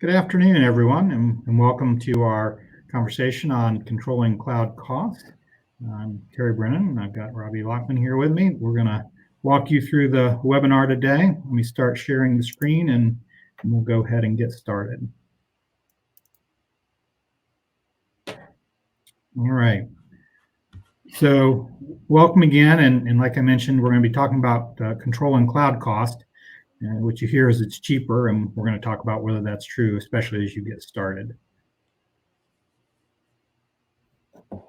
Good afternoon, everyone, and welcome to our conversation on controlling cloud costs. I'm Terry Brennan, and I've got Robbie Lockman here with me. We're going to walk you through the webinar today. Let me start sharing the screen, and we'll go ahead and get started. All right. So welcome again, and like I mentioned, we're going to be talking about controlling cloud cost. What you hear is it's cheaper, and we're going to talk about whether that's true, especially as you get started. So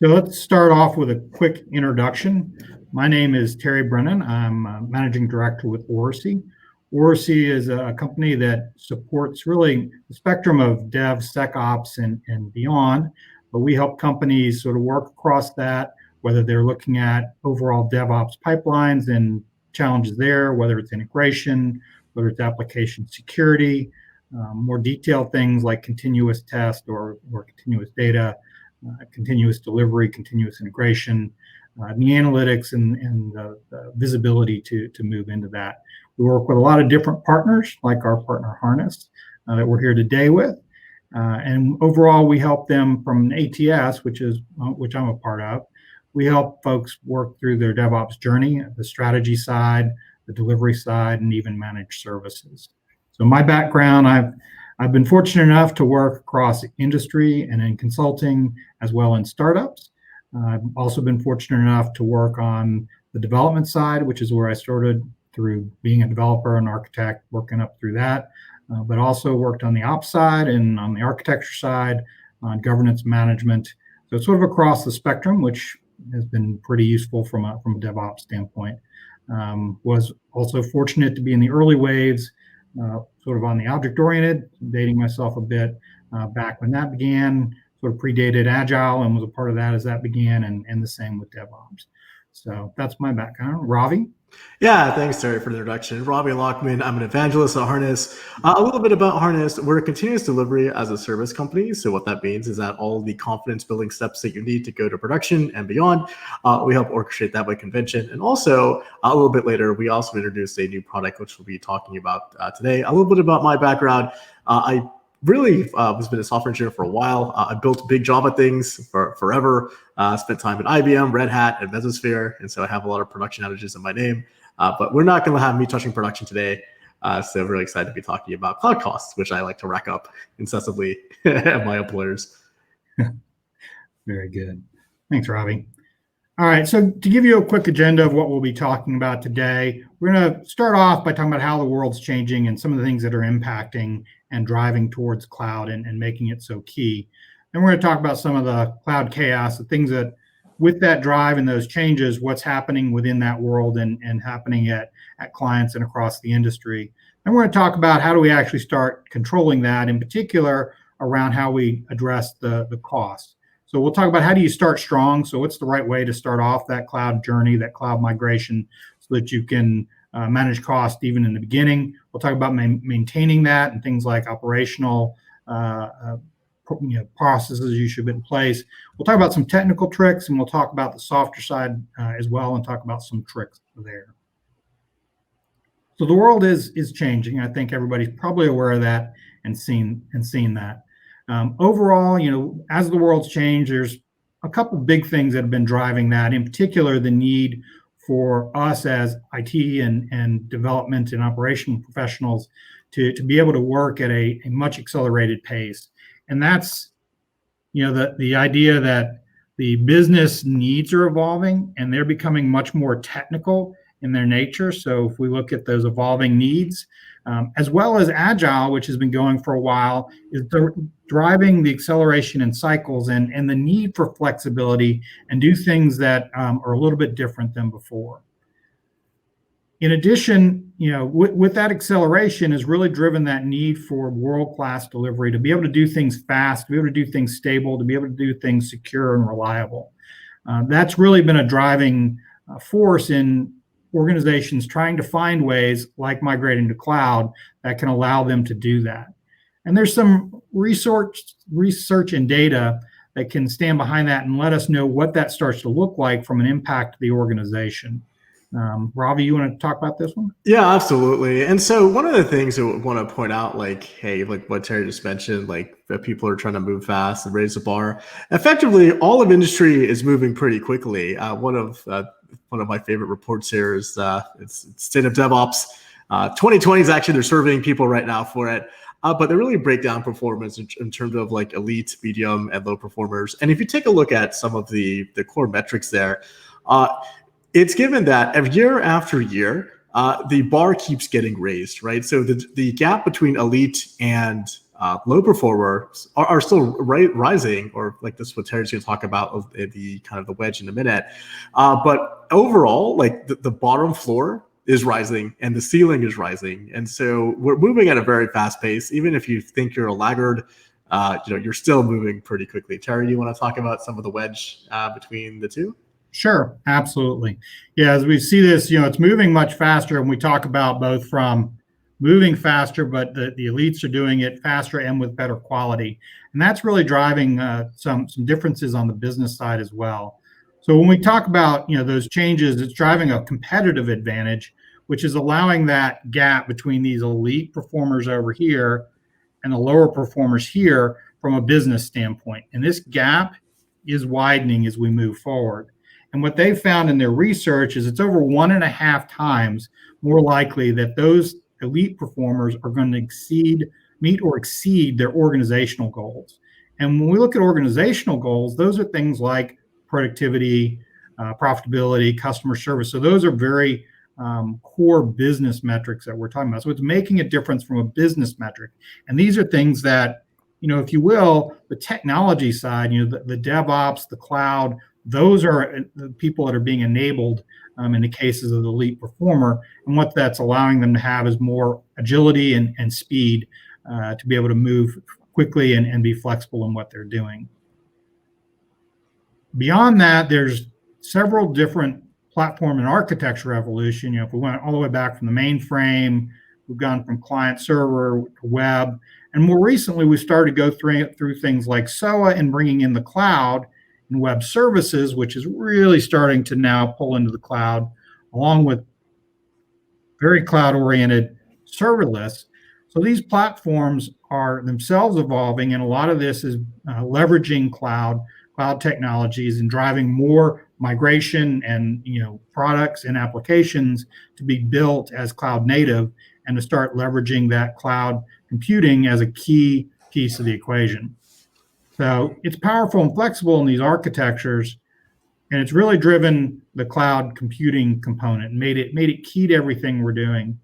let's start off with a quick introduction. My name is Terry Brennan. I'm Managing Director with Oracy. Oracy is a company that supports really the spectrum of DevSecOps and beyond, but we help companies sort of work across that, whether they're looking at overall DevOps pipelines and challenges there, whether it's integration, whether it's application security, more detailed things like continuous test or continuous data, continuous delivery, continuous integration, the analytics and the visibility to move into that. We work with a lot of different partners, like our partner Harness that we're here today with. And overall, we help them from an ATS, which I'm a part of. We help folks work through their DevOps journey, the strategy side, the delivery side, and even managed services. So my background, I've been fortunate enough to work across industry and in consulting as well in startups. I've also been fortunate enough to work on the development side, which is where I started through being a developer and architect, working up through that, but also worked on the ops side and on the architecture side, on governance management. So it's sort of across the spectrum, which has been pretty useful from a DevOps standpoint. Was also fortunate to be in the early waves, sort of on the object-oriented, dating myself a bit, back when that began, sort of predated Agile and was a part of that as that began, and the same with DevOps. So that's my background. Ravi? Yeah, thanks, Terry, for the introduction. Robbie Lockman, I'm an evangelist at Harness. A little bit about Harness. We're a continuous delivery as a service company. So what that means is that all the confidence building steps that you need to go to production and beyond, we help orchestrate that by convention. And also, a little bit later, we also introduced a new product, which we'll be talking about today. A little bit about my background. I really was been a software engineer for a while. I built big Java things for forever. Spent time at IBM, Red Hat, and Mesosphere, and so I have a lot of production outages in my name. But we're not going to have me touching production today. So I'm really excited to be talking about cloud costs, which I like to rack up incessantly at my employers. Very good. Thanks, Robbie. All right, so to give you a quick agenda of what we'll be talking about today, we're going to start off by talking about how the world's changing and some of the things that are impacting and driving towards cloud and making it so key. Then we're going to talk about some of the cloud chaos, the things that with that drive and those changes, what's happening within that world and happening at clients and across the industry. And we're going to talk about how do we actually start controlling that, in particular around how we address the cost. So we'll talk about how do you start strong. So what's the right way to start off that cloud journey, that cloud migration, so that you can manage cost even in the beginning. We'll talk about maintaining that and things like operational processes you should put in place. We'll talk about some technical tricks, and we'll talk about the softer side as well, and talk about some tricks there. So the world is changing. I think everybody's probably aware of that and seen that. Overall, as the world's changed, there's a couple big things that have been driving that. In particular, the need for us as IT and development and operational professionals to be able to work at a much accelerated pace. And that's, the idea that the business needs are evolving and they're becoming much more technical in their nature. So if we look at those evolving needs, as well as Agile, which has been going for a while, is driving the acceleration in cycles and the need for flexibility and do things that are a little bit different than before. In addition, with that acceleration has really driven that need for world-class delivery, to be able to do things fast, to be able to do things stable, to be able to do things secure and reliable. That's really been a driving force in organizations trying to find ways like migrating to cloud that can allow them to do that. And there's some research and data that can stand behind that and let us know what that starts to look like from an impact to the organization. Ravi, you want to talk about this one? Yeah, absolutely. And so one of the things I want to point out, like, hey, like what Terry just mentioned, like that people are trying to move fast and raise the bar. Effectively, all of industry is moving pretty quickly. One of my favorite reports here is it's State of DevOps. 2020 is actually, they're surveying people right now for it. But they really break down performance in terms of like elite, medium, and low performers. And if you take a look at some of the core metrics there, it's given that year after year, the bar keeps getting raised, right? So the gap between elite and low performers are still rising, or like this is what Terry's going to talk about, the kind of the wedge in a minute. But overall, like the bottom floor is rising and the ceiling is rising. And so we're moving at a very fast pace. Even if you think you're a laggard, you're still moving pretty quickly. Terry, do you want to talk about some of the wedge between the two? Sure, absolutely. Yeah, as we see this, it's moving much faster, and we talk about both from moving faster, but the elites are doing it faster and with better quality. And that's really driving some differences on the business side as well. So when we talk about those changes, it's driving a competitive advantage, which is allowing that gap between these elite performers over here and the lower performers here from a business standpoint. And this gap is widening as we move forward. And what they found in their research is it's over 1.5 times more likely that those elite performers are going to meet or exceed their organizational goals. And when we look at organizational goals, those are things like productivity, profitability, customer service. So those are very core business metrics that we're talking about. So it's making a difference from a business metric. And these are things that, if you will, the technology side, the DevOps, the cloud, those are the people that are being enabled in the cases of the elite performer. And what that's allowing them to have is more agility and speed to be able to move quickly and be flexible in what they're doing. Beyond that, there's several different platform and architecture evolution. If we went all the way back from the mainframe, we've gone from client server to web. And more recently, we started to go through things like SOA and bringing in the cloud and web services, which is really starting to now pull into the cloud, along with very cloud-oriented serverless. So these platforms are themselves evolving, and a lot of this is leveraging cloud technologies and driving more migration and products and applications to be built as cloud native and to start leveraging that cloud computing as a key piece of the equation. So it's powerful and flexible in these architectures, and it's really driven the cloud computing component and made it key to everything we're doing.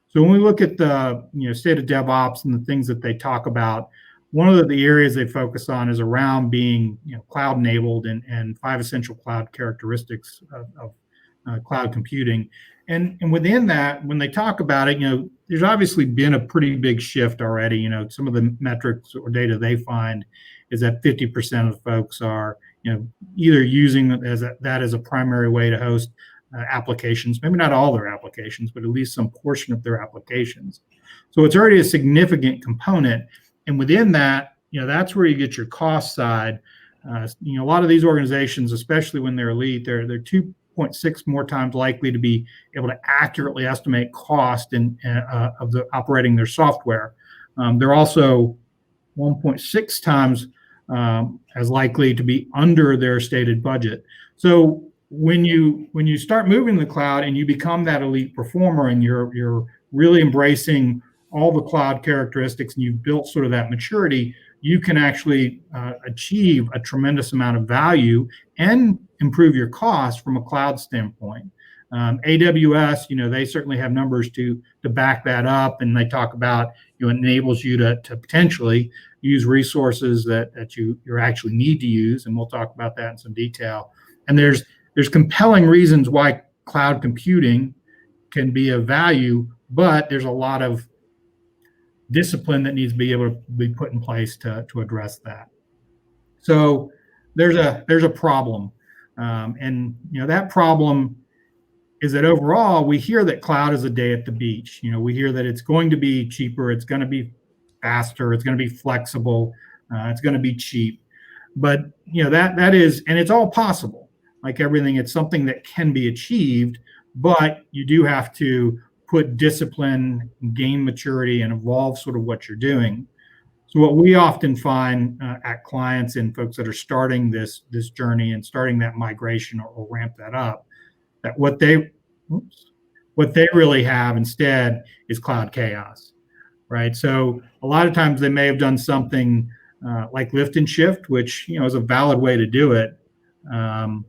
So when we look at the state of DevOps and the things that they talk about, one of the areas they focus on is around being cloud enabled and 5 essential cloud characteristics of cloud computing. And within that, when they talk about it, there's obviously been a pretty big shift already. Some of the metrics or data they find is that 50% of folks are either using that as a primary way to host applications, maybe not all their applications, but at least some portion of their applications. So it's already a significant component. And within that, that's where you get your cost side. A lot of these organizations, especially when they're elite, they're 2.6 more times likely to be able to accurately estimate cost of operating their software. They're also 1.6 times as likely to be under their stated budget. So when you start moving to the cloud and you become that elite performer and you're really embracing all the cloud characteristics and you've built sort of that maturity, you can actually achieve a tremendous amount of value and improve your cost from a cloud standpoint. AWS, they certainly have numbers to back that up, and they talk about it enables you to potentially use resources that you actually need to use, and we'll talk about that in some detail. And there's compelling reasons why cloud computing can be of value, but there's a lot of discipline that needs to be able to be put in place to address that. So there's a problem, and that problem is that overall we hear that cloud is a day at the beach. We hear that it's going to be cheaper, it's going to be faster, it's going to be flexible, it's going to be cheap. But that is, and it's all possible. Like everything, it's something that can be achieved, but you do have to put discipline, gain maturity, and evolve sort of what you're doing. So what we often find at clients and folks that are starting this journey and starting that migration or ramp that up, that what they really have instead is cloud chaos, right? So a lot of times they may have done something like lift and shift, which is a valid way to do it, and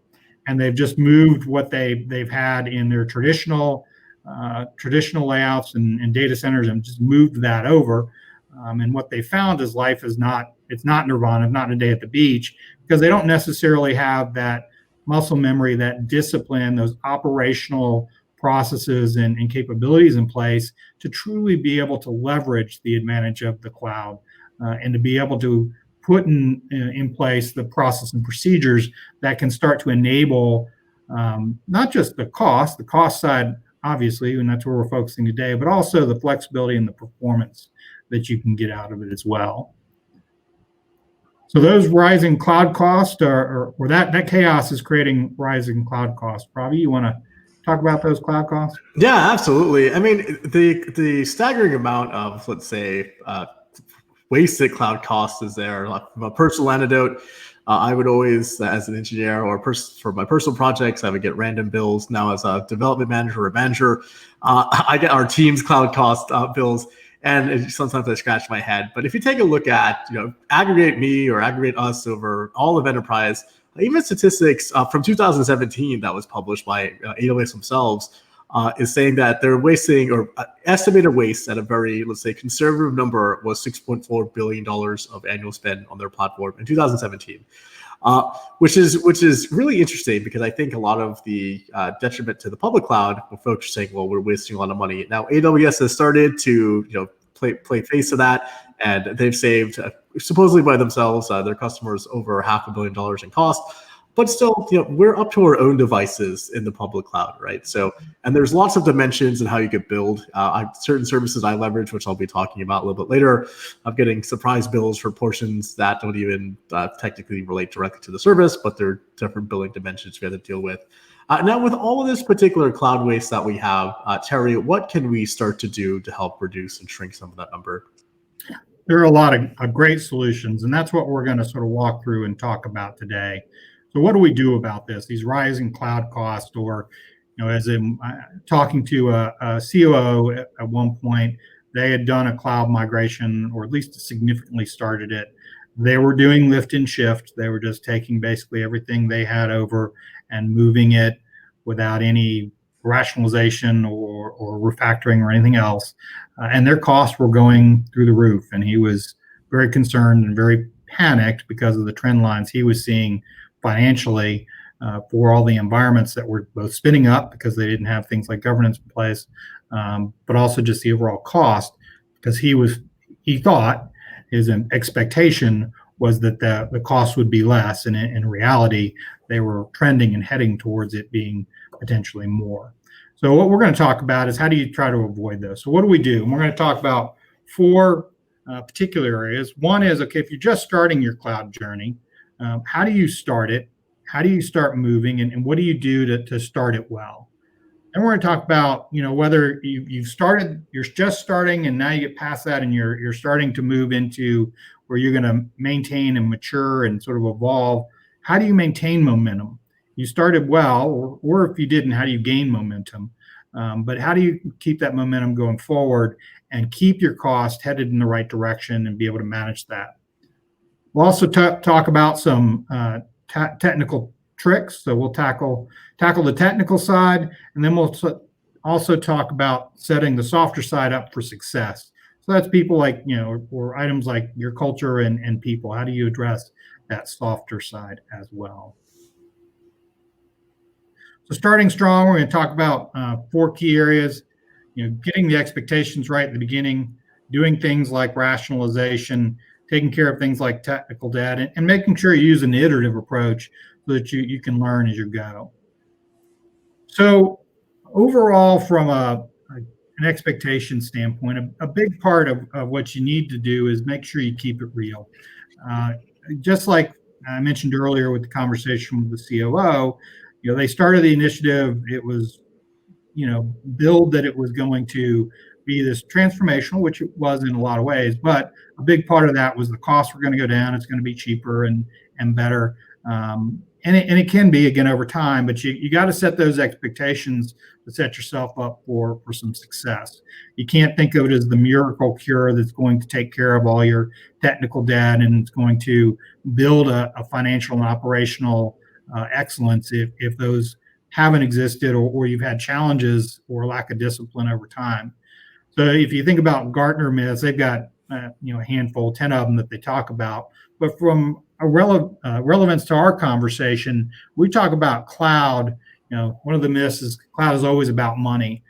they've just moved what they've had in their traditional layouts and data centers and just moved that over. And what they found is life is it's not nirvana, it's not a day at the beach, because they don't necessarily have that muscle memory, that discipline, those operational processes and capabilities in place to truly be able to leverage the advantage of the cloud and to be able to put in place the process and procedures that can start to enable not just the cost side, obviously, and that's where we're focusing today, but also the flexibility and the performance that you can get out of it as well. So those rising cloud costs or that chaos is creating rising cloud costs. Ravi, you want to talk about those cloud costs? Yeah, absolutely. I mean, the staggering amount of, let's say, wasted cloud costs is there. Like, from a personal anecdote, I would always, as an engineer or for my personal projects, I would get random bills. Now, as a development manager or manager, I get our team's cloud cost bills. And sometimes I scratch my head. But if you take a look at, aggregate me or aggregate us over all of enterprise, even statistics from 2017 that was published by AWS themselves is saying that they're wasting, or estimated waste at a very, let's say, conservative number was $6.4 billion of annual spend on their platform in 2017. Which is really interesting, because I think a lot of the detriment to the public cloud, folks are saying, well, we're wasting a lot of money. Now, AWS has started to play face of that, and they've saved supposedly by themselves their customers over $500 million in cost. But still, we're up to our own devices in the public cloud, right? So, and there's lots of dimensions in how you could build. Certain services I leverage, which I'll be talking about a little bit later, I'm getting surprise bills for portions that don't even technically relate directly to the service, but they're different billing dimensions we have to deal with. Now, with all of this particular cloud waste that we have, Terry, what can we start to do to help reduce and shrink some of that number? There are a lot of great solutions, and that's what we're going to sort of walk through and talk about today. So what do we do about this? These rising cloud costs, or, as in talking to a COO at one point, they had done a cloud migration, or at least significantly started it. They were doing lift and shift. They were just taking basically everything they had over and moving it without any rationalization or refactoring or anything else. And their costs were going through the roof. And he was very concerned and very panicked because of the trend lines he was seeing financially for all the environments that were both spinning up because they didn't have things like governance in place, but also just the overall cost, because he thought his expectation was that the cost would be less, and in reality they were trending and heading towards it being potentially more. So what we're going to talk about is how do you try to avoid this. So what do we do? And we're going to talk about four particular areas. One is, okay, if you're just starting your cloud journey, how do you start it? How do you start moving? And what do you do to start it well? And we're going to talk about, whether you're just starting and now you get past that and you're starting to move into where you're going to maintain and mature and sort of evolve. How do you maintain momentum? You started well, or if you didn't, how do you gain momentum? But how do you keep that momentum going forward and keep your cost headed in the right direction and be able to manage that? We'll also talk about some technical tricks. So we'll tackle the technical side, and then we'll also talk about setting the softer side up for success. So that's people like, or items like your culture and people. How do you address that softer side as well? So starting strong, we're going to talk about 4 key areas. Getting the expectations right at the beginning, doing things like rationalization, taking care of things like technical debt, and making sure you use an iterative approach so that you can learn as you go. So overall, from an expectation standpoint, a big part of what you need to do is make sure you keep it real. Just like I mentioned earlier with the conversation with the COO, they started the initiative. It was, billed that it was going to be this transformational, which it was in a lot of ways, but a big part of that was the costs were going to go down. It's going to be cheaper and better. And it can be, again, over time, but you got to set those expectations to set yourself up for some success. You can't think of it as the miracle cure that's going to take care of all your technical debt and it's going to build a financial and operational excellence if those haven't existed or you've had challenges or lack of discipline over time. So if you think about Gartner myths, they've got a handful, 10 of them that they talk about. But from a relevance to our conversation, we talk about cloud. One of the myths is cloud is always about money.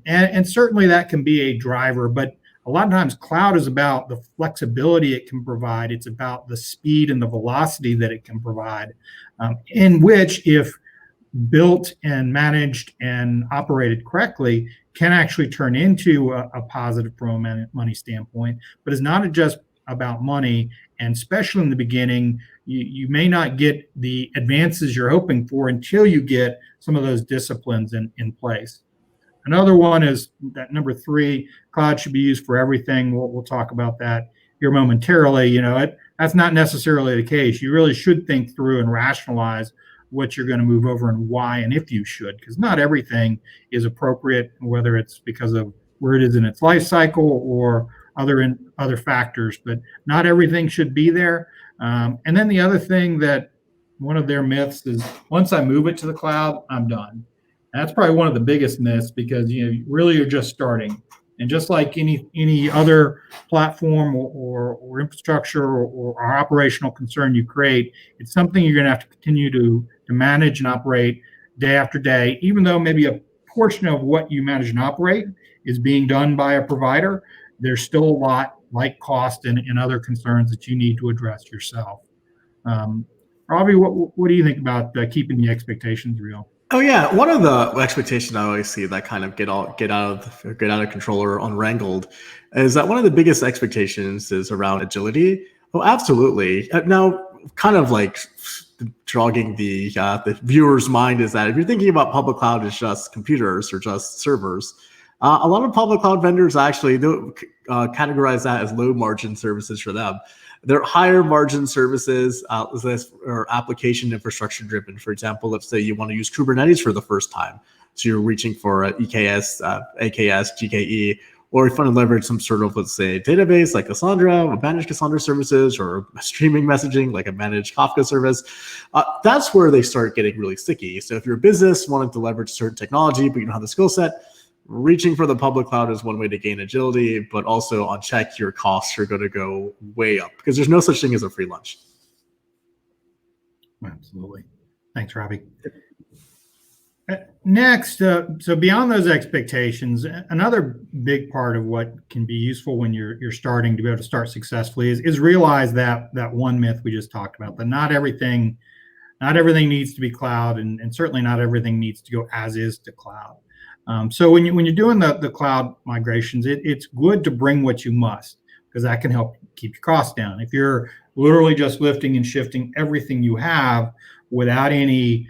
And certainly that can be a driver, but a lot of times cloud is about the flexibility it can provide. It's about the speed and the velocity that it can provide, in which, if built and managed and operated correctly, can actually turn into a positive from a money standpoint, but it's not just about money. And especially in the beginning, you may not get the advances you're hoping for until you get some of those disciplines in place. Another one is that number 3, cloud should be used for everything. We'll talk about that here momentarily. That's not necessarily the case. You really should think through and rationalize what you're going to move over and why and if you should, because not everything is appropriate, whether it's because of where it is in its life cycle or other factors, but not everything should be there. And then the other thing that one of their myths is, once I move it to the cloud, I'm done. And that's probably one of the biggest myths, because really you're just starting. And just like any other platform or infrastructure or operational concern you create, it's something you're going to have to continue to manage and operate day after day, even though maybe a portion of what you manage and operate is being done by a provider. There's still a lot, like cost and other concerns, that you need to address yourself. Robbie, what do you think about keeping the expectations real? Oh yeah, one of the expectations I always see that kind of get out of control or unwrangled is that one of the biggest expectations is around agility. Oh, absolutely. Now, kind of like jogging the viewer's mind is that if you're thinking about public cloud as just computers or just servers, a lot of public cloud vendors actually categorize that as low margin services for them. They're higher margin services or application infrastructure driven. For example, let's say you want to use Kubernetes for the first time. So you're reaching for EKS, AKS, GKE, or if you want to leverage some sort of, let's say, database like Cassandra, or managed Cassandra services, or streaming messaging like a managed Kafka service. That's where they start getting really sticky. So if you're a business wanting to leverage certain technology, but you don't have the skill set, reaching for the public cloud is one way to gain agility, but also on check, your costs are going to go way up because there's no such thing as a free lunch. Absolutely. Thanks, Robbie. Next, so beyond those expectations, another big part of what can be useful when you're starting to be able to start successfully is realize that one myth we just talked about, that not everything needs to be cloud, and certainly not everything needs to go as is to cloud. So when you're doing the cloud migrations, it's good to bring what you must, because that can help keep your costs down. If you're literally just lifting and shifting everything you have without any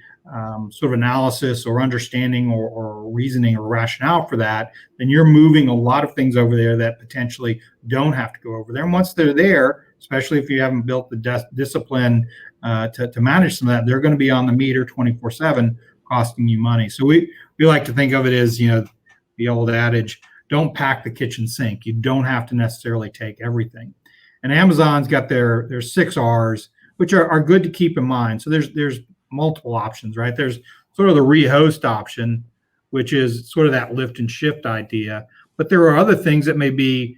sort of analysis or understanding or reasoning or rationale for that, then you're moving a lot of things over there that potentially don't have to go over there. And once they're there, especially if you haven't built the discipline to manage some of that, they're going to be on the meter 24/7, costing you money. So we like to think of it as, the old adage, don't pack the kitchen sink. You don't have to necessarily take everything. And Amazon's got their 6 R's, which are good to keep in mind. So there's multiple options, right? There's sort of the rehost option, which is sort of that lift and shift idea. But there are other things that may be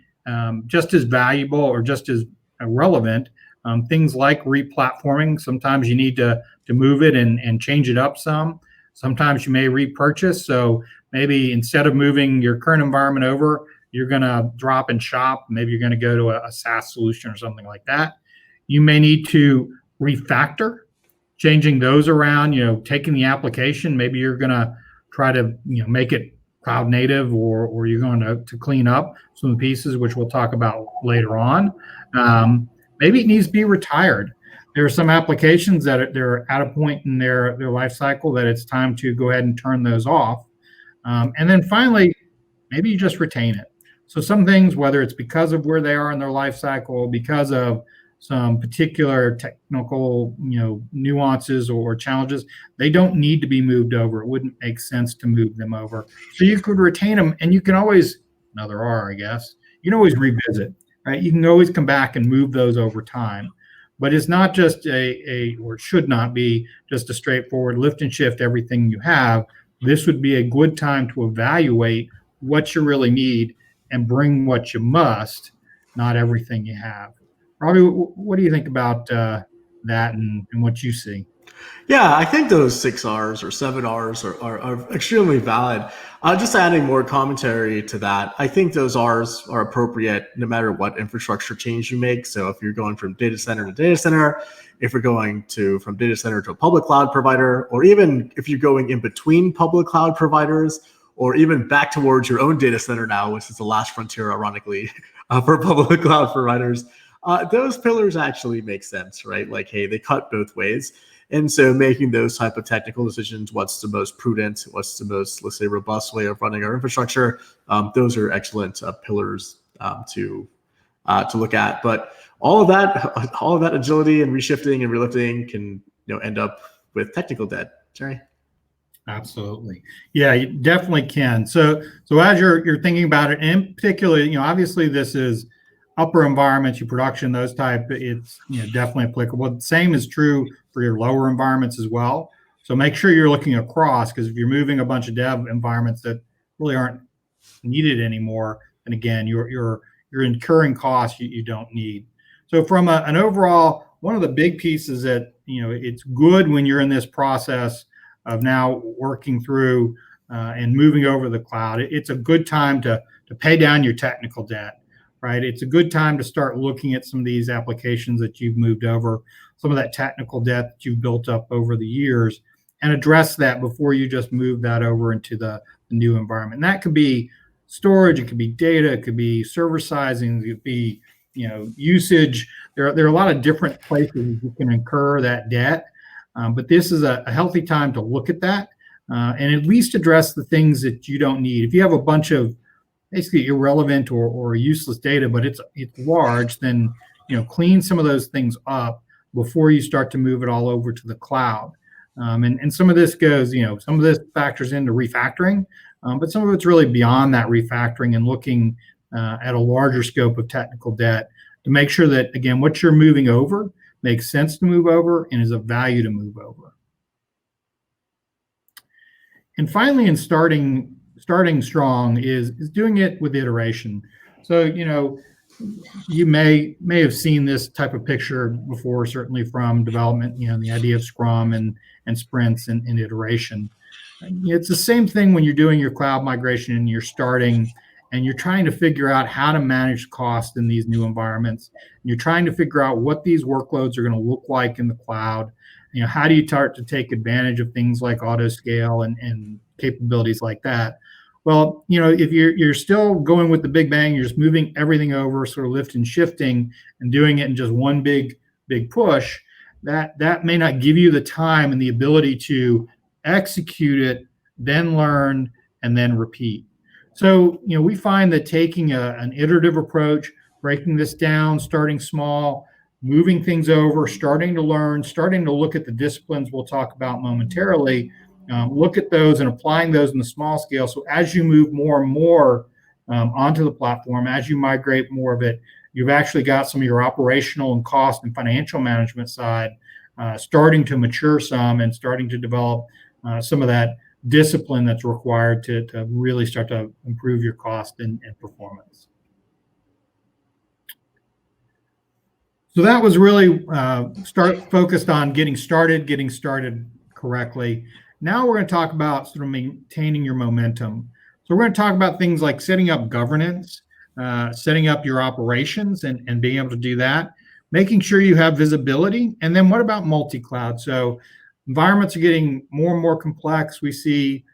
just as valuable or just as relevant. Things like replatforming. Sometimes you need to move it and change it up some. Sometimes you may repurchase. So maybe instead of moving your current environment over, you're going to drop and shop. Maybe you're going to go to a SaaS solution or something like that. You may need to refactor, changing those around, taking the application. Maybe you're going to try to make it cloud native, or you're going to clean up some of the pieces, which we'll talk about later on. Maybe it needs to be retired. There are some applications that they're at a point in their life cycle that it's time to go ahead and turn those off. And then finally, maybe you just retain it. So some things, whether it's because of where they are in their life cycle, because of some particular technical, nuances or challenges, they don't need to be moved over. It wouldn't make sense to move them over. So you could retain them, and you can always, another R, I guess, you can always revisit, right? You can always come back and move those over time. But it's not just or it should not be just a straightforward lift and shift everything you have. This would be a good time to evaluate what you really need and bring what you must, not everything you have. Robbie, what do you think about that and what you see? Yeah, I think those 6 Rs or 7 Rs are extremely valid. Just adding more commentary to that, I think those Rs are appropriate no matter what infrastructure change you make. So if you're going from data center to data center, if you're going from data center to a public cloud provider, or even if you're going in between public cloud providers, or even back towards your own data center now, which is the last frontier, ironically, for public cloud providers, those pillars actually make sense, right? Like, hey, they cut both ways. And so making those type of technical decisions, what's the most prudent, what's the most, let's say, robust way of running our infrastructure, those are excellent pillars to look at. But all of that agility and reshifting and relifting can end up with technical debt. Jerry? Absolutely. Yeah, you definitely can. So as you're thinking about it, and particularly, obviously this is upper environments, your production, those type, it's definitely applicable. The same is true for your lower environments as well. So make sure you're looking across, because if you're moving a bunch of dev environments that really aren't needed anymore, and again, you're incurring costs you don't need. So from an overall, one of the big pieces that it's good when you're in this process of now working through and moving over to the cloud. It's a good time to pay down your technical debt, right? It's a good time to start looking at some of these applications that you've moved over, some of that technical debt that you've built up over the years, and address that before you just move that over into the new environment. And that could be storage, it could be data, it could be server sizing, it could be usage. There are a lot of different places you can incur that debt. But this is a healthy time to look at that and at least address the things that you don't need. If you have a bunch of basically irrelevant or useless data, but it's large, then clean some of those things up before you start to move it all over to the cloud. And some of this goes, some of this factors into refactoring, but some of it's really beyond that refactoring and looking at a larger scope of technical debt to make sure that, again, what you're moving over makes sense to move over and is of value to move over. And finally, in starting strong is doing it with iteration. So, you may have seen this type of picture before, certainly from development, the idea of Scrum and sprints and iteration. It's the same thing when you're doing your cloud migration and you're starting and you're trying to figure out how to manage cost in these new environments. You're trying to figure out what these workloads are going to look like in the cloud. How do you start to take advantage of things like auto scale and capabilities like that? Well, if you're still going with the big bang, you're just moving everything over, sort of lift and shifting and doing it in just one big push, that may not give you the time and the ability to execute it, then learn, and then repeat. So, we find that taking an iterative approach, breaking this down, starting small, moving things over, starting to learn, starting to look at the disciplines we'll talk about momentarily, look at those and applying those in the small scale. So as you move more and more onto the platform, as you migrate more of it, you've actually got some of your operational and cost and financial management side starting to mature some and starting to develop some of that discipline that's required to really start to improve your cost and performance. So that was really focused on getting started correctly. Now we're going to talk about sort of maintaining your momentum. So we're going to talk about things like setting up governance, setting up your operations and being able to do that, making sure you have visibility. And then what about multi-cloud? So environments are getting more and more complex. We see,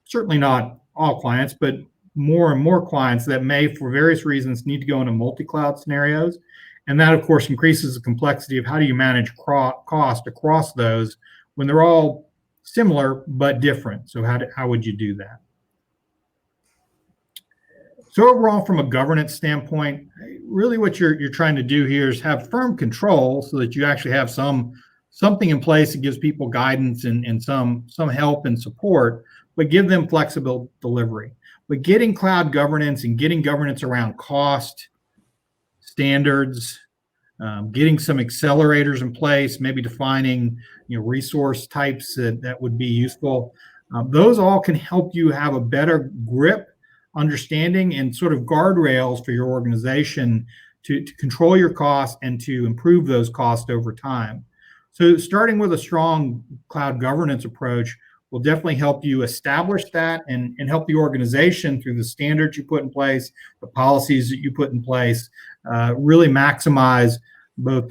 certainly not all clients, but more and more clients that may, for various reasons, need to go into multi-cloud scenarios. And that, of course, increases the complexity of how do you manage cost across those when they're all similar but different. So how would you do that? So overall, from a governance standpoint, really what you're trying to do here is have firm control so that you actually have something in place that gives people guidance and some help and support, but give them flexible delivery. But getting cloud governance and getting governance around cost, standards, getting some accelerators in place, maybe defining resource types that would be useful. Those all can help you have a better grip, understanding, and sort of guardrails for your organization to control your costs and to improve those costs over time. So starting with a strong cloud governance approach will definitely help you establish that and help the organization through the standards you put in place, the policies that you put in place, really maximize both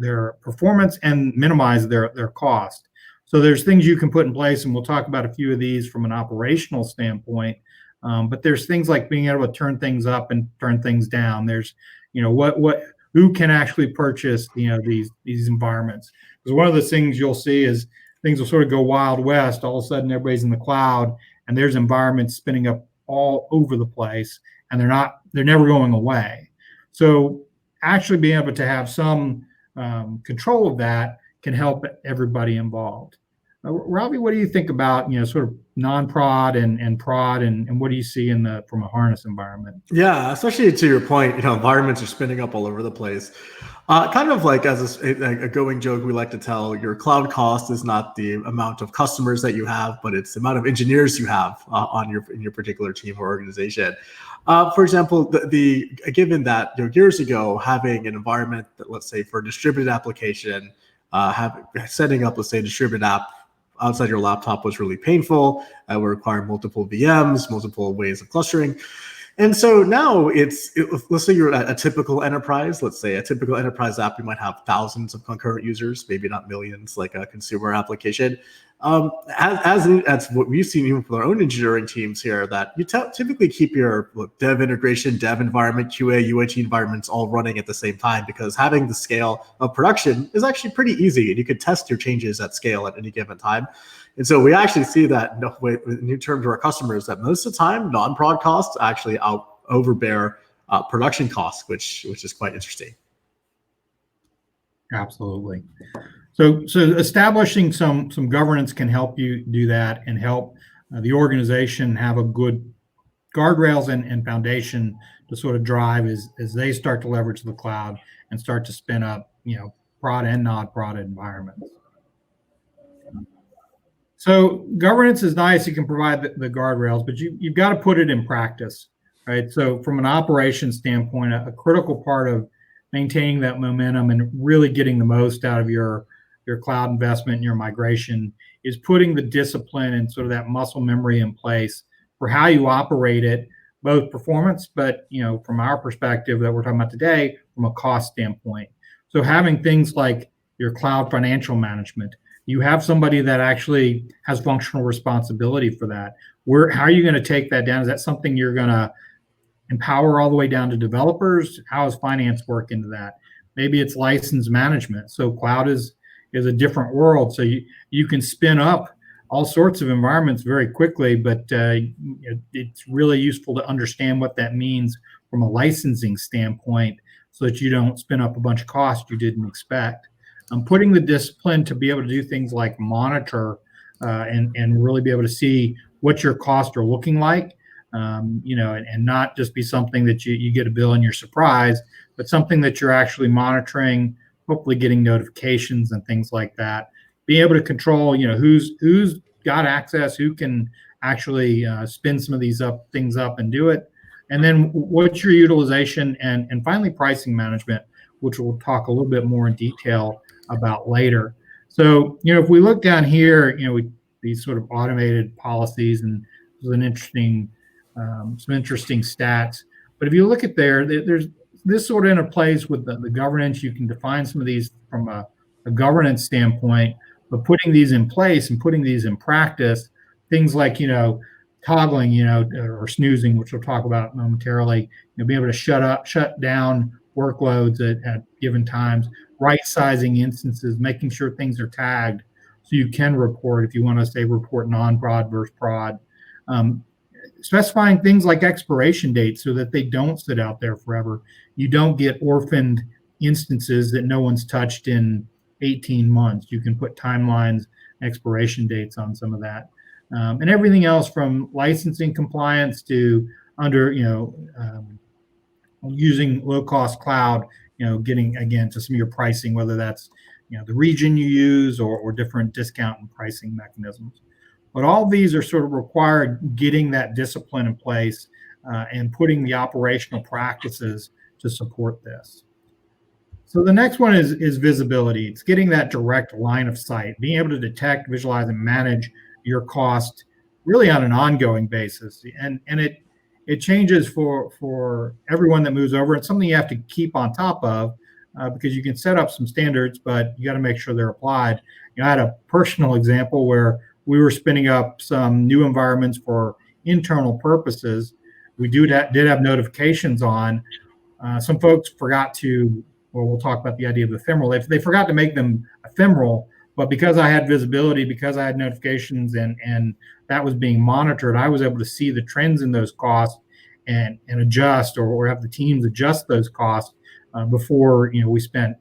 their performance and minimize their cost. So there's things you can put in place, and we'll talk about a few of these from an operational standpoint. But there's things like being able to turn things up and turn things down. There's, who can actually purchase, these environments. Because one of the things you'll see is things will sort of go Wild West. All of a sudden, everybody's in the cloud, and there's environments spinning up all over the place, and they're never going away. So actually being able to have some control of that can help everybody involved. Robbie, what do you think about sort of non-prod and prod, and what do you see from a harness environment? Yeah, especially to your point, environments are spinning up all over the place. Kind of like as a going joke, we like to tell your cloud cost is not the amount of customers that you have, but it's the amount of engineers you have in your particular team or organization. For example, given that years ago, having an environment that, let's say, for a distributed application, setting up, let's say, a distributed app outside your laptop was really painful. It would require multiple VMs, multiple ways of clustering. And so now let's say you're at a typical enterprise. Let's say a typical enterprise app, you might have thousands of concurrent users, maybe not millions like a consumer application. As what we've seen even from our own engineering teams here, that you typically keep your dev integration, dev environment, QA, UAT environments all running at the same time, because having the scale of production is actually pretty easy, and you could test your changes at scale at any given time. And so we actually see that in terms of our customers, that most of the time non-prod costs actually overbear production costs, which is quite interesting. Absolutely. So establishing some governance can help you do that and help the organization have a good guardrails and foundation to sort of drive as they start to leverage the cloud and start to spin up, prod and non-prod environments. So governance is nice. You can provide the guardrails, but you've got to put it in practice, right? So from an operations standpoint, a critical part of maintaining that momentum and really getting the most out of your cloud investment and your migration is putting the discipline and sort of that muscle memory in place for how you operate it, both performance, but from our perspective that we're talking about today, from a cost standpoint. So having things like your cloud financial management, you have somebody that actually has functional responsibility for that. How are you going to take that down? Is that something you're going to empower all the way down to developers? How does finance work into that? Maybe it's license management. So cloud is a different world. So you can spin up all sorts of environments very quickly, but it's really useful to understand what that means from a licensing standpoint so that you don't spin up a bunch of costs you didn't expect. Putting the discipline to be able to do things like monitor and really be able to see what your costs are looking like, and not just be something that you get a bill and you're surprised, but something that you're actually monitoring, hopefully getting notifications and things like that. Being able to control, who's got access, who can actually spin some of these things up and do it. And then what's your utilization and finally pricing management, which we'll talk a little bit more in detail about later. So, if we look down here, these sort of automated policies, and there's some interesting stats. But if you look at there's this sort of interplays with the governance. You can define some of these from a governance standpoint, but putting these in place and putting these in practice, things like, toggling, or snoozing, which we'll talk about momentarily, being able to shut down workloads at given times, right-sizing instances, making sure things are tagged so you can report if you want to say report non-prod versus prod. Specifying things like expiration dates so that they don't sit out there forever. You don't get orphaned instances that no one's touched in 18 months. You can put timelines, expiration dates on some of that. And everything else from licensing compliance to using low-cost cloud, getting, again, to some of your pricing, whether that's, the region you use or different discount and pricing mechanisms. But all these are sort of required getting that discipline in place and putting the operational practices to support this. So the next one is visibility. It's getting that direct line of sight, being able to detect, visualize, and manage your cost really on an ongoing basis. And it changes for everyone that moves over. It's something you have to keep on top of because you can set up some standards, but you got to make sure they're applied. I had a personal example where we were spinning up some new environments for internal purposes. We did have notifications on. Some folks forgot to, well, we'll talk about the idea of ephemeral. They forgot to make them ephemeral, but because I had visibility, because I had notifications and that was being monitored, I was able to see the trends in those costs and adjust or have the teams adjust those costs before we spent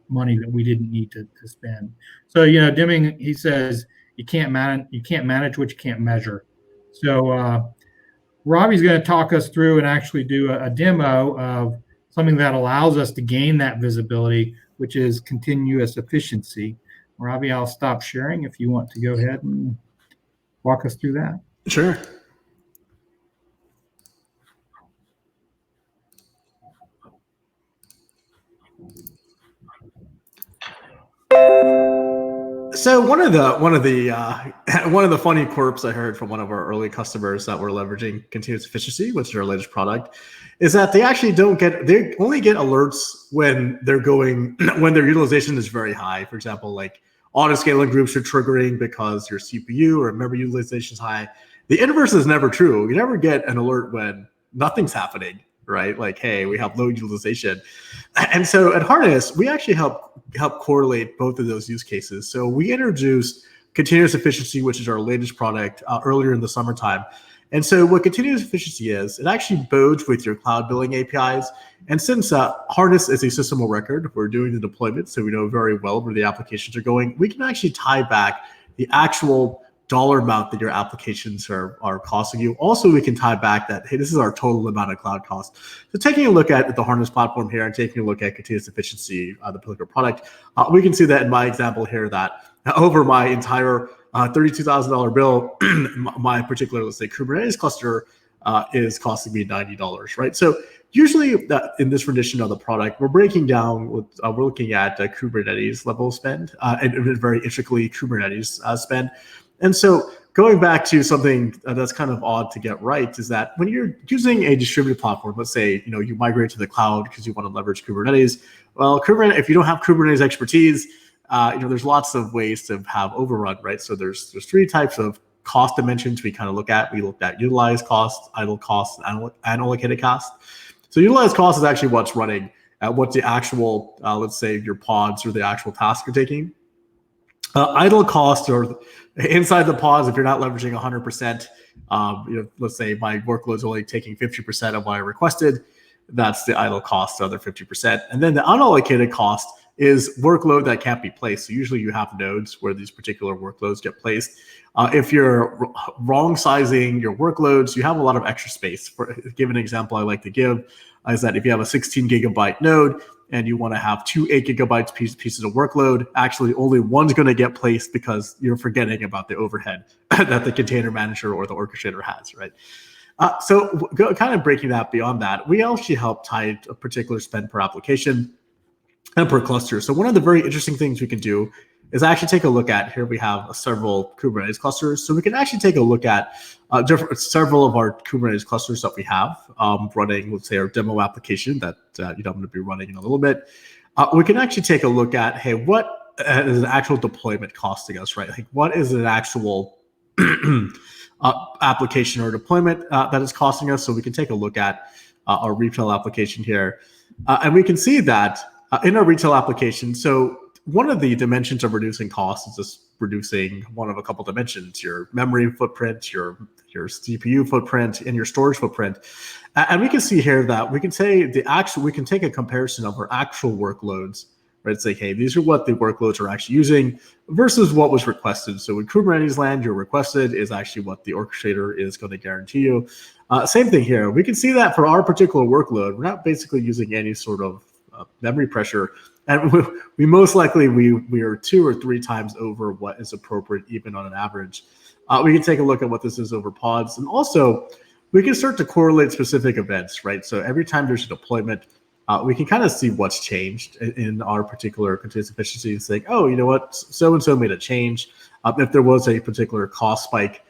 money that we didn't need to spend. So Deming, he says you can't manage what you can't measure. So Robbie's going to talk us through and actually do a demo of something that allows us to gain that visibility, which is continuous efficiency. Robbie, I'll stop sharing if you want to go ahead and walk us through that. Sure. So one of the funny quirks I heard from one of our early customers that were leveraging continuous efficiency, which is our latest product, is that they only get alerts when when their utilization is very high. For example, like auto scaling groups are triggering because your CPU or memory utilization is high. The inverse is never true. You never get an alert when nothing's happening, right? Like, hey, we have low utilization. And so at Harness, we actually help correlate both of those use cases. So we introduced continuous efficiency, which is our latest product, earlier in the summertime. And so what continuous efficiency is, it actually bodes with your cloud billing APIs. And since Harness is a system of record, we're doing the deployment, so we know very well where the applications are going. We can actually tie back the actual dollar amount that your applications are costing you. Also, we can tie back that, hey, this is our total amount of cloud cost. So taking a look at the Harness platform here and taking a look at continuous efficiency, the particular product, we can see that in my example here that over my entire $32,000 bill, my particular, let's say, Kubernetes cluster is costing me $90, right? So usually in this rendition of the product, we're breaking down, we're looking at Kubernetes level spend and very intricately Kubernetes spend. And so going back to something that's kind of odd to get right is that when you're using a distributed platform, let's say, you migrate to the cloud because you want to leverage Kubernetes. Well, Kubernetes, if you don't have Kubernetes expertise, there's lots of ways to have overrun, right? So there's three types of cost dimensions we kind of look at. We looked at utilized cost, idle cost, and unallocated cost. So utilized cost is actually what's running at what the actual, let's say, your pods or the actual task you're taking. Idle cost, or inside the pods, if you're not leveraging 100%, let's say my workload's only taking 50% of what I requested, that's the idle cost, the other 50%. And then the unallocated cost is workload that can't be placed. So usually you have nodes where these particular workloads get placed. If you're wrong sizing your workloads, you have a lot of extra space. For give an example I like to give is that if you have a 16 gigabyte node and you want to have 2 8 gigabytes pieces of workload, actually only one's going to get placed because you're forgetting about the overhead that the container manager or the orchestrator has, right? So kind of breaking that beyond that, we actually help tie a particular spend per application and per cluster. So one of the very interesting things we can do is actually take a look at, here we have several Kubernetes clusters. So we can actually take a look at several of our Kubernetes clusters that we have running, let's say, our demo application that I'm going to be running in a little bit. We can actually take a look at, hey, what is an actual deployment costing us, right? Like, what is an actual application or deployment that is costing us? So we can take a look at our retail application here. And we can see that in our retail application. So one of the dimensions of reducing costs is just reducing one of a couple dimensions: your memory footprint, your CPU footprint, and your storage footprint. And we can see here that we can say we can take a comparison of our actual workloads, right? It's like, hey, these are what the workloads are actually using versus what was requested. So in Kubernetes land, your requested is actually what the orchestrator is going to guarantee you. Same thing here. We can see that for our particular workload, we're not basically using any sort of memory pressure. And we most likely, we are 2 or 3 times over what is appropriate, even on an average. We can take a look at what this is over pods. And also, we can start to correlate specific events, right? So every time there's a deployment, we can kind of see what's changed in our particular continuous efficiency and say, oh, you know what, so-and-so made a change. If there was a particular cost spike,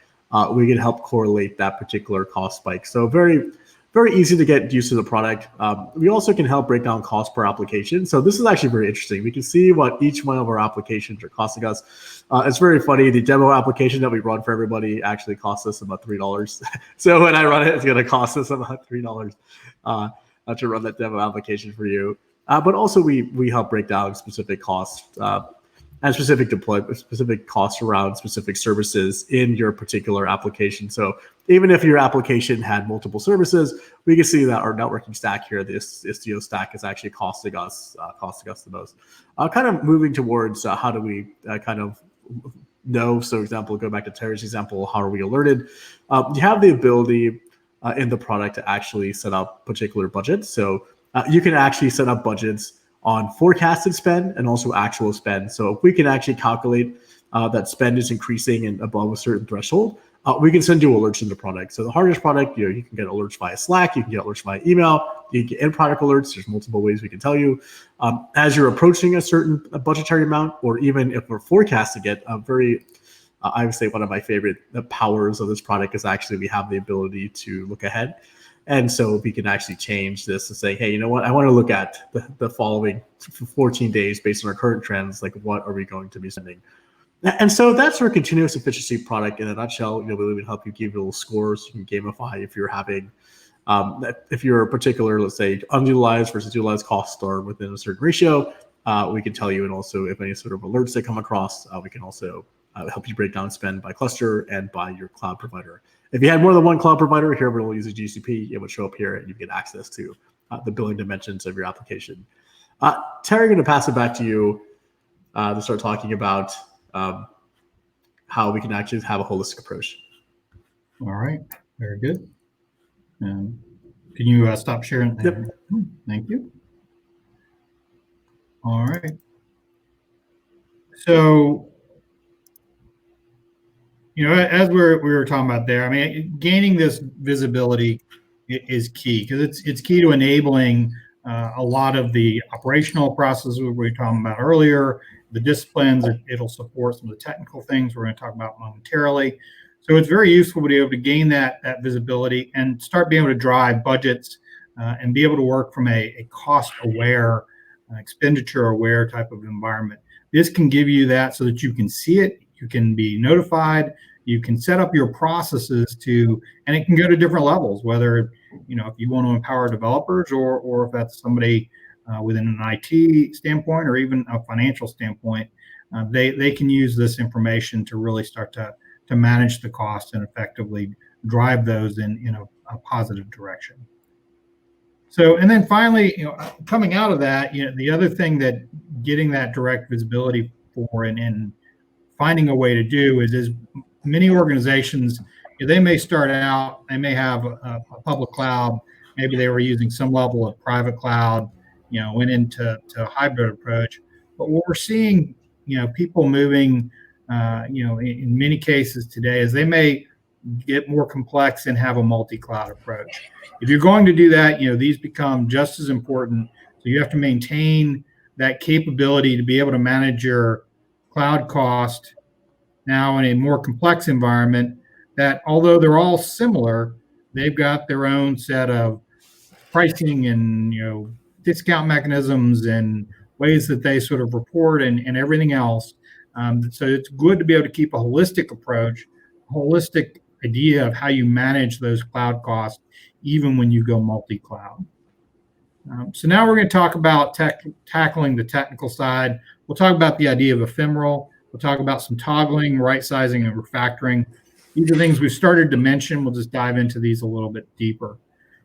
we can help correlate that particular cost spike. So very, very easy to get used to the product. We also can help break down cost per application. So this is actually very interesting. We can see what each one of our applications are costing us. It's very funny. The demo application that we run for everybody actually costs us about $3. So when I run it, it's going to cost us about $3 to run that demo application for you. But also we help break down specific costs and specific costs around specific services in your particular application. So even if your application had multiple services, we can see that our networking stack here, this Istio stack, is actually costing us the most. Kind of moving towards how do we kind of know? So, for example, go back to Terry's example. How are we alerted? You have the ability in the product to actually set up particular budgets. So you can actually set up budgets on forecasted spend and also actual spend. So if we can actually calculate that spend is increasing and above a certain threshold, we can send you alerts in the product. So the Harness product, you can get alerts via Slack, you can get alerts via email, you can get in-product alerts. There's multiple ways we can tell you. As you're approaching a certain budgetary amount, or even if we're forecasting it, I would say one of my favorite powers of this product is actually we have the ability to look ahead. And so we can actually change this and say, hey, you know what? I want to look at the following 14 days based on our current trends. Like, what are we going to be sending? And so that's our continuous efficiency product in a nutshell. We would help you give you little scores. You can gamify if you're having, if you're a particular, let's say, unutilized versus utilized costs are within a certain ratio. We can tell you, and also if any sort of alerts that come across, we can also help you break down spend by cluster and by your cloud provider. If you had more than one cloud provider, here we're using GCP, it would show up here and you get access to the billing dimensions of your application. Terry, I'm going to pass it back to you to start talking about how we can actually have a holistic approach. All right, very good. Can you stop sharing? Yep. Thank you. All right. So, as we were talking about there, I mean, gaining this visibility is key because it's key to enabling a lot of the operational processes we were talking about earlier, the disciplines. It'll support some of the technical things we're going to talk about momentarily. So it's very useful to be able to gain that visibility and start being able to drive budgets and be able to work from a cost-aware, expenditure-aware type of environment. This can give you that so that you can see it, you can be notified, you can set up your processes and it can go to different levels, whether, if you want to empower developers or if that's somebody within an IT standpoint or even a financial standpoint, they can use this information to really start to manage the cost and effectively drive those in a positive direction. So, and then finally, coming out of that, the other thing that getting that direct visibility for and finding a way to do is many organizations, they may start out, they may have a public cloud, maybe they were using some level of private cloud, went into a hybrid approach. But what we're seeing, people moving, in many cases today is they may get more complex and have a multi-cloud approach. If you're going to do that, these become just as important. So you have to maintain that capability to be able to manage your cloud cost now in a more complex environment that, although they're all similar, they've got their own set of pricing and, discount mechanisms and ways that they sort of report and everything else. So it's good to be able to keep a holistic approach, a holistic idea of how you manage those cloud costs, even when you go multi-cloud. So now we're going to talk about tackling the technical side. We'll talk about the idea of ephemeral. We'll talk about some toggling, right sizing, and refactoring. These are things we've started to mention. We'll just dive into these a little bit deeper.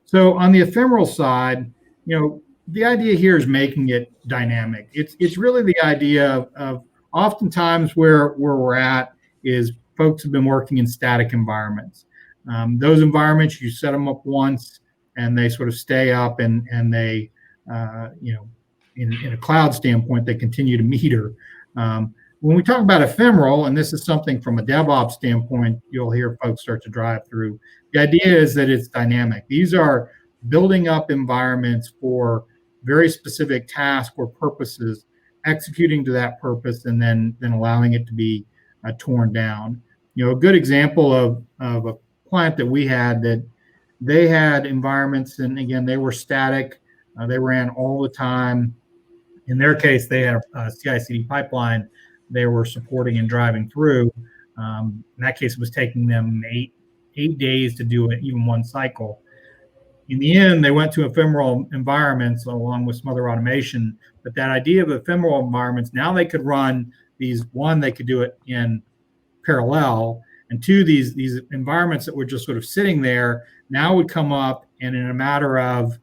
So on the ephemeral side, the idea here is making it dynamic. It's really the idea of oftentimes where we're at is folks have been working in static environments. Those environments, you set them up once and they sort of stay up and they, in a cloud standpoint, they continue to meter. When we talk about ephemeral, and this is something from a DevOps standpoint, you'll hear folks start to drive through. The idea is that it's dynamic. These are building up environments for very specific tasks or purposes, executing to that purpose, and then allowing it to be torn down. A good example of a client that we had that they had environments, and again, they were static. They ran all the time. In their case, they had a CI/CD pipeline they were supporting and driving through. In that case, it was taking them eight days to do it, even one cycle. In the end, they went to ephemeral environments along with some other automation. But that idea of ephemeral environments, now they could run these. One, they could do it in parallel, and two, these environments that were just sort of sitting there now would come up and in a matter of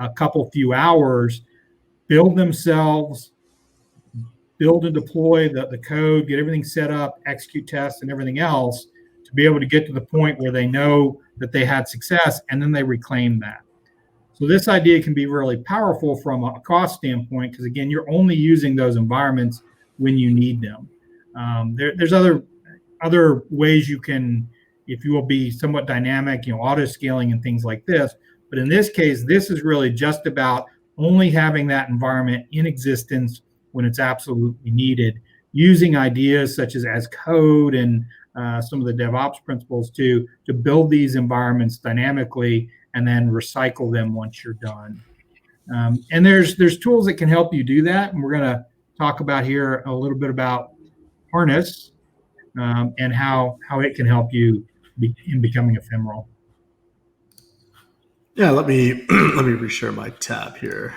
a few hours, build themselves, build and deploy the code, get everything set up, execute tests and everything else to be able to get to the point where they know that they had success, and then they reclaim that. So this idea can be really powerful from a cost standpoint because, again, you're only using those environments when you need them. There's other ways you can, if you will, be somewhat dynamic, auto scaling and things like this. But in this case, this is really just about only having that environment in existence when it's absolutely needed, using ideas such as code and some of the DevOps principles to build these environments dynamically and then recycle them once you're done. And there's tools that can help you do that. And we're going to talk about here a little bit about Harness and how it can help you in becoming ephemeral. Yeah, let me reshare my tab here.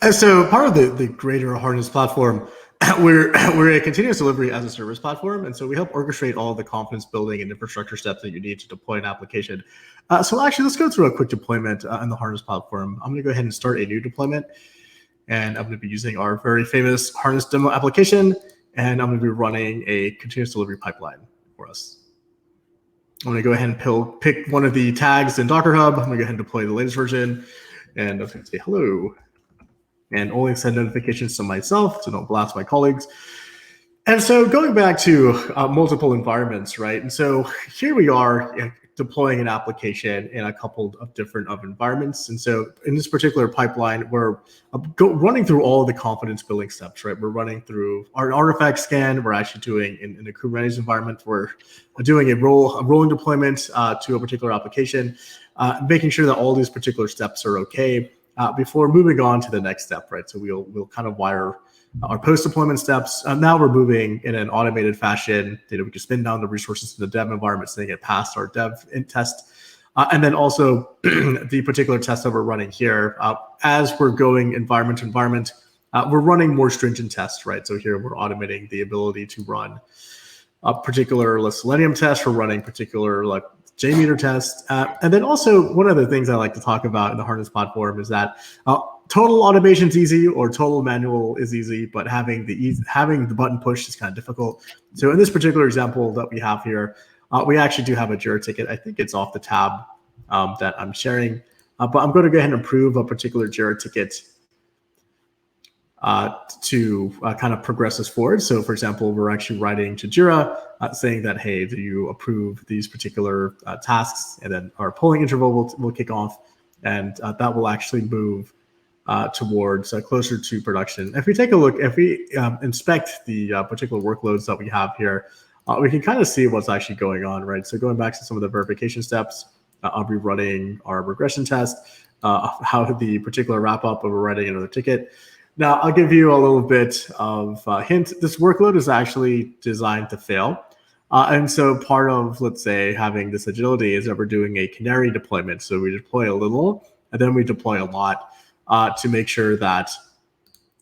And so part of the greater Harness platform, we're a continuous delivery as a service platform. And so we help orchestrate all of the confidence building and infrastructure steps that you need to deploy an application. So actually, let's go through a quick deployment on the Harness platform. I'm going to go ahead and start a new deployment. And I'm going to be using our very famous Harness demo application. And I'm going to be running a continuous delivery pipeline for us. I'm going to go ahead and pick one of the tags in Docker Hub. I'm going to go ahead and deploy the latest version. And I'm going to say hello. And only send notifications to myself so don't blast my colleagues. And so going back to multiple environments, right? And so here we are deploying an application in a couple of different environments. And so in this particular pipeline, we're running through all the confidence building steps, right? We're running through our artifact scan. We're actually doing in a Kubernetes environment, we're doing a rolling deployment to a particular application, making sure that all these particular steps are okay. Before moving on to the next step, right? So we'll kind of wire our post-deployment steps. Now we're moving in an automated fashion. We can spin down the resources to the dev environment so they get past our dev test. And then also the particular test that we're running here, as we're going environment to environment, we're running more stringent tests, right? So here we're automating the ability to run a particular Selenium test. We're running particular JMeter test. And then also one of the things I like to talk about in the Harness platform is that total automation is easy or total manual is easy, but having the button push is kind of difficult. So in this particular example that we have here, we actually do have a Jira ticket. I think it's off the tab that I'm sharing, but I'm going to go ahead and approve a particular Jira ticket to kind of progress us forward. So for example, we're actually writing to Jira saying that, hey, do you approve these particular tasks? And then our polling interval will kick off, and that will actually move towards closer to production. If we take a look, if we inspect the particular workloads that we have here, we can kind of see what's actually going on, right? So going back to some of the verification steps, I'll be running our regression test, how the particular wrap up of writing another ticket. Now, I'll give you a little bit of a hint. This workload is actually designed to fail. And so part of, let's say, having this agility is that we're doing a canary deployment. So we deploy a little and then we deploy a lot to make sure that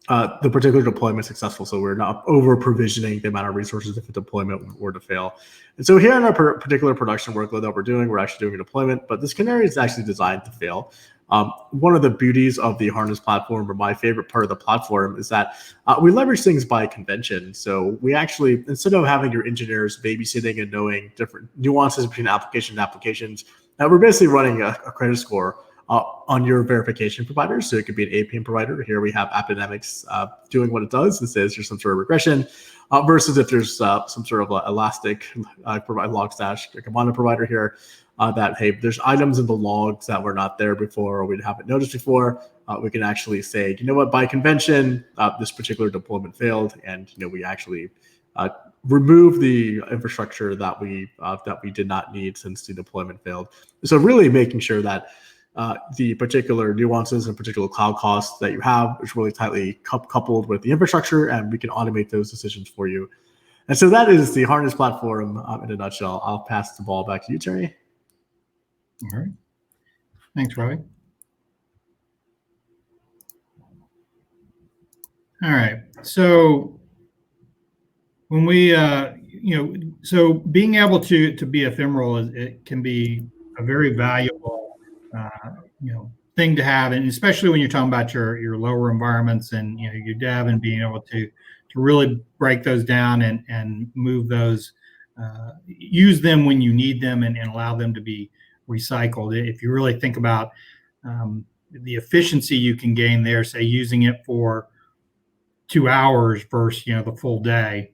the particular deployment is successful. So we're not over provisioning the amount of resources if a deployment were to fail. And so here in our particular production workload that we're doing, we're actually doing a deployment, but this canary is actually designed to fail. One of the beauties of the Harness platform, or my favorite part of the platform, is that we leverage things by convention. So we actually, instead of having your engineers babysitting and knowing different nuances between application and applications, we're basically running a credit score on your verification providers. So it could be an APM provider. Here we have AppDynamics doing what it does. This is there's some sort of regression versus if there's some sort of elastic provide Logstash, like a mono provider here. That, hey, there's items in the logs that were not there before or we haven't noticed before. We can actually say, you know what, by convention, this particular deployment failed, and we actually remove the infrastructure that we did not need since the deployment failed. So really making sure that the particular nuances and particular cloud costs that you have is really tightly coupled with the infrastructure, and we can automate those decisions for you. And so that is the Harness platform in a nutshell. I'll pass the ball back to you, Terry. All right. Thanks, Robbie. All right. So when we, so being able to be ephemeral, it can be a very valuable, thing to have, and especially when you're talking about your lower environments and your dev, and being able to really break those down and move those, use them when you need them, and allow them to be recycled. If you really think about the efficiency you can gain there, say using it for 2 hours versus the full day,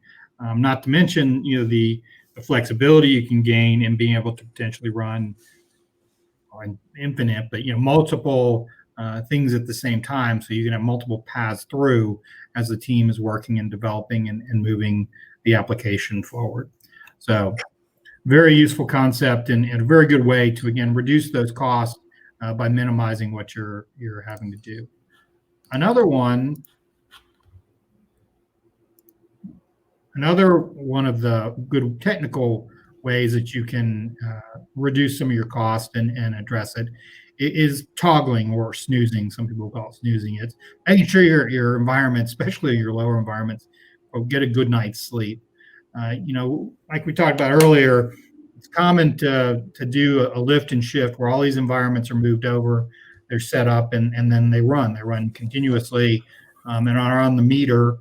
not to mention the flexibility you can gain in being able to potentially run on infinite, but multiple things at the same time, so you can have multiple paths through as the team is working and developing and moving the application forward. So very useful concept, and a very good way to, again, reduce those costs by minimizing what you're having to do. Another one of the good technical ways that you can reduce some of your cost and address it is toggling or snoozing. Some people call it snoozing. It's making sure your environment, especially your lower environments, will get a good night's sleep. Like we talked about earlier, it's common to do a lift and shift where all these environments are moved over, they're set up, and then they run continuously, and are on the meter,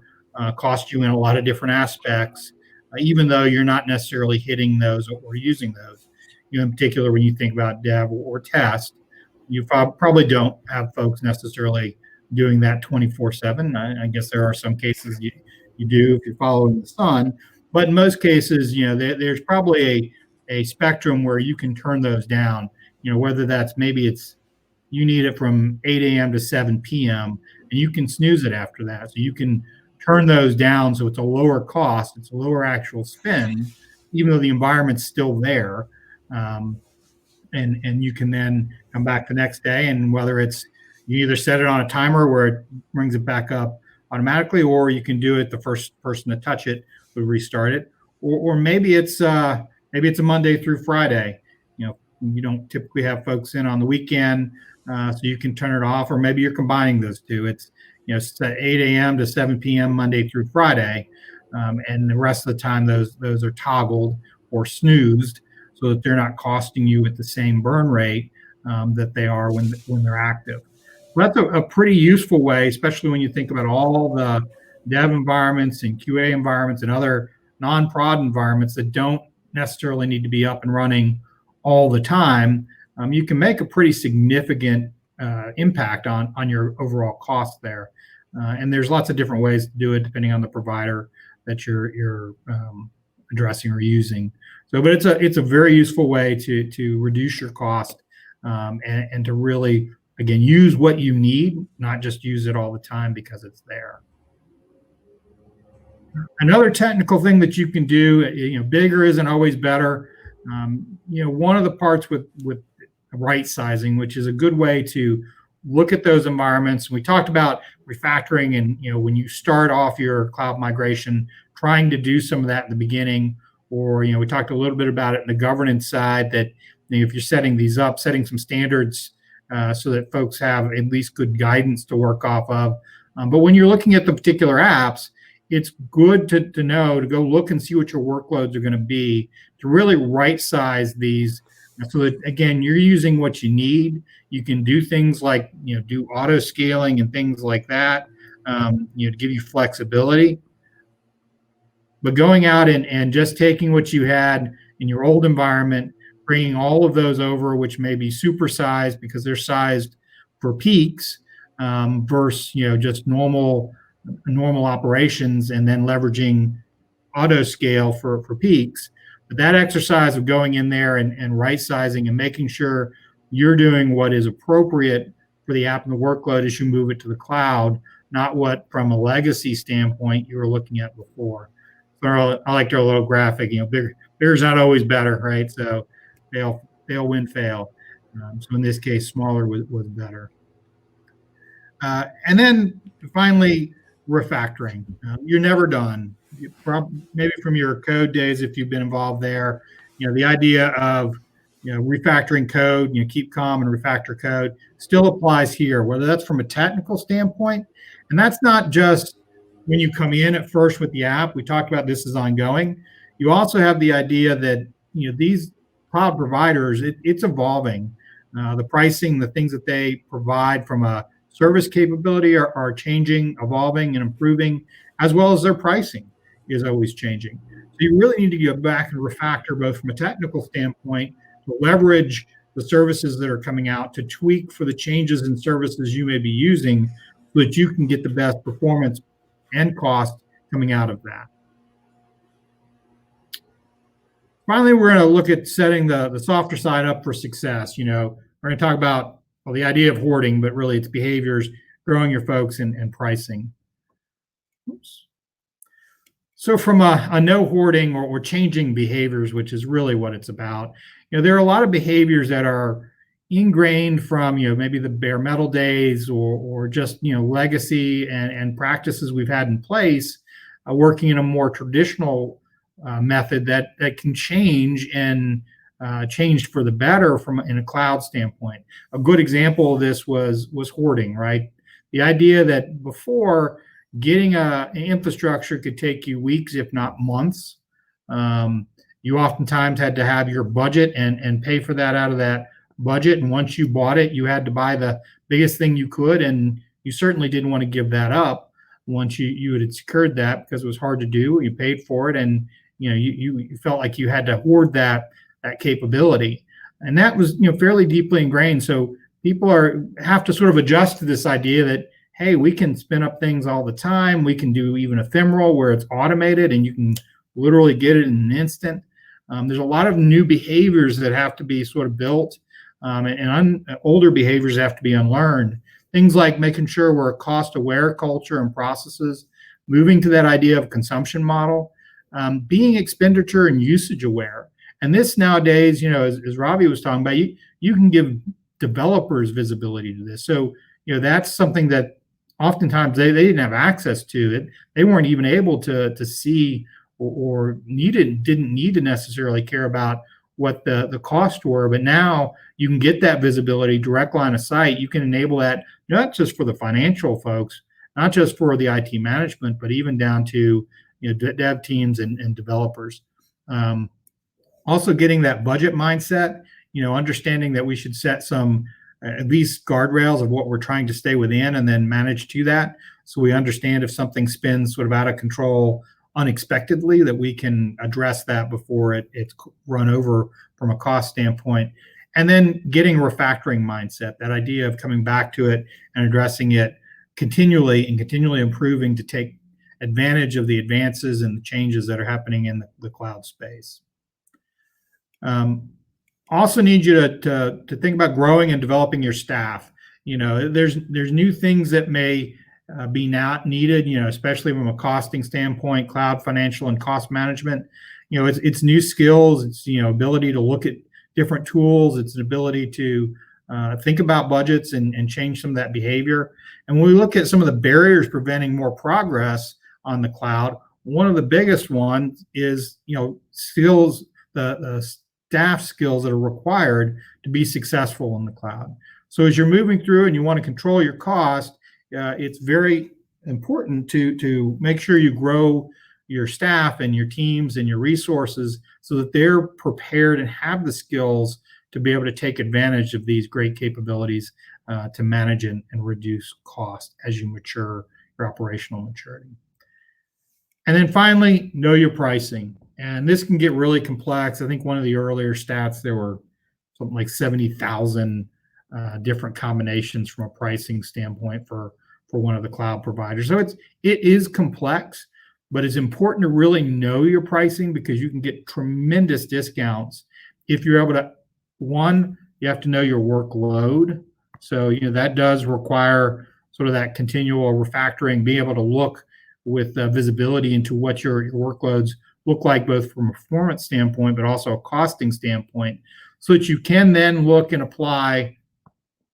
cost you in a lot of different aspects, even though you're not necessarily hitting those or using those. In particular, when you think about dev or test, you probably don't have folks necessarily doing that 24/7. I guess there are some cases you do if you're following the sun, but in most cases, there's probably a spectrum where you can turn those down. Whether that's maybe you need it from 8 a.m. to 7 p.m. and you can snooze it after that, so you can turn those down so it's a lower cost, it's a lower actual spend, even though the environment's still there. And you can then come back the next day, and whether it's you either set it on a timer where it brings it back up automatically, or you can do it, the first person to touch it will restart it, or maybe it's a Monday through Friday. You don't typically have folks in on the weekend, so you can turn it off, or maybe you're combining those two. It's set 8 a.m. to 7 p.m. Monday through Friday, and the rest of the time those are toggled or snoozed, so that they're not costing you at the same burn rate that they are when they're active. So that's a pretty useful way, especially when you think about all the dev environments and QA environments and other non-prod environments that don't necessarily need to be up and running all the time. You can make a pretty significant impact on your overall cost there. And there's lots of different ways to do it depending on the provider that you're addressing or using. So, but it's a very useful way to reduce your cost and to really, again, use what you need, not just use it all the time because it's there. Another technical thing that you can do, bigger isn't always better. One of the parts with right sizing, which is a good way to look at those environments. We talked about refactoring, and when you start off your cloud migration, trying to do some of that in the beginning, or we talked a little bit about it in the governance side, that if you're setting these up, setting some standards so that folks have at least good guidance to work off of. But when you're looking at the particular apps, it's good to know, to go look and see what your workloads are going to be, to really right size these so that, again, you're using what you need. You can do things like, do auto scaling and things like that, to give you flexibility. But going out and just taking what you had in your old environment, bringing all of those over, which may be supersized because they're sized for peaks, versus just normal operations, and then leveraging auto scale for peaks. But that exercise of going in there and right sizing and making sure you're doing what is appropriate for the app and the workload as you move it to the cloud, not what from a legacy standpoint you were looking at before. So I like their little graphic. Bigger is not always better, right? So fail, win, fail. So in this case, smaller was better. And then finally, refactoring. You're never done. Maybe from your code days, if you've been involved there, the idea of refactoring code, keep calm and refactor code still applies here, whether that's from a technical standpoint. And that's not just when you come in at first with the app. We talked about this is ongoing. You also have the idea that these cloud providers, it's evolving. The pricing, the things that they provide from a service capability are changing, evolving, and improving, as well as their pricing is always changing. So you really need to go back and refactor both from a technical standpoint, to leverage the services that are coming out, to tweak for the changes in services you may be using, so that you can get the best performance and cost coming out of that. Finally, we're going to look at setting the softer side up for success. We're going to talk about the idea of hoarding, but really it's behaviors, growing your folks, and pricing. Oops. So from a no hoarding or changing behaviors, which is really what it's about, there are a lot of behaviors that are ingrained from maybe the bare metal days, or just legacy and practices we've had in place, working in a more traditional method that can change and changed for the better in a cloud standpoint. A good example of this was hoarding, right? The idea that before, getting an infrastructure could take you weeks, if not months. You oftentimes had to have your budget and pay for that out of that budget. And once you bought it, you had to buy the biggest thing you could. And you certainly didn't want to give that up once you had secured that, because it was hard to do. You paid for it, and you felt like you had to hoard that capability. And that was fairly deeply ingrained. So people have to sort of adjust to this idea that, hey, we can spin up things all the time. We can do even ephemeral, where it's automated and you can literally get it in an instant. There's a lot of new behaviors that have to be sort of built, and older behaviors have to be unlearned. Things like making sure we're a cost-aware culture and processes, moving to that idea of consumption model, being expenditure and usage aware. And this nowadays, as Ravi was talking about, you can give developers visibility to this. So, that's something that oftentimes they didn't have access to. It. They weren't even able to see or didn't need to necessarily care about what the costs were. But now you can get that visibility, direct line of sight. You can enable that not just for the financial folks, not just for the IT management, but even down to dev teams and developers. Also getting that budget mindset, understanding that we should set some at least guardrails of what we're trying to stay within, and then manage to that. So we understand if something spins sort of out of control unexpectedly, that we can address that before it's run over from a cost standpoint. And then getting a refactoring mindset, that idea of coming back to it and addressing it continually and continually improving to take advantage of the advances and the changes that are happening in the cloud space. Also need you to think about growing and developing your staff. There's new things that may be not needed, especially from a costing standpoint, cloud, financial, and cost management. It's new skills. It's, ability to look at different tools. It's an ability to think about budgets and change some of that behavior. And when we look at some of the barriers preventing more progress on the cloud, One of the biggest ones is, skills, the staff skills that are required to be successful in the cloud. So as you're moving through and you want to control your cost, it's very important to make sure you grow your staff and your teams and your resources so that they're prepared and have the skills to be able to take advantage of these great capabilities to manage and reduce cost as you mature your operational maturity. And then finally, know your pricing. And this can get really complex. I think one of the earlier stats, there were something like 70,000 different combinations from a pricing standpoint for one of the cloud providers. So it is complex, but it's important to really know your pricing because you can get tremendous discounts if you're able to. One, you have to know your workload. So that does require sort of that continual refactoring, being able to look with visibility into what your workloads look like, both from a performance standpoint, but also a costing standpoint, so that you can then look and apply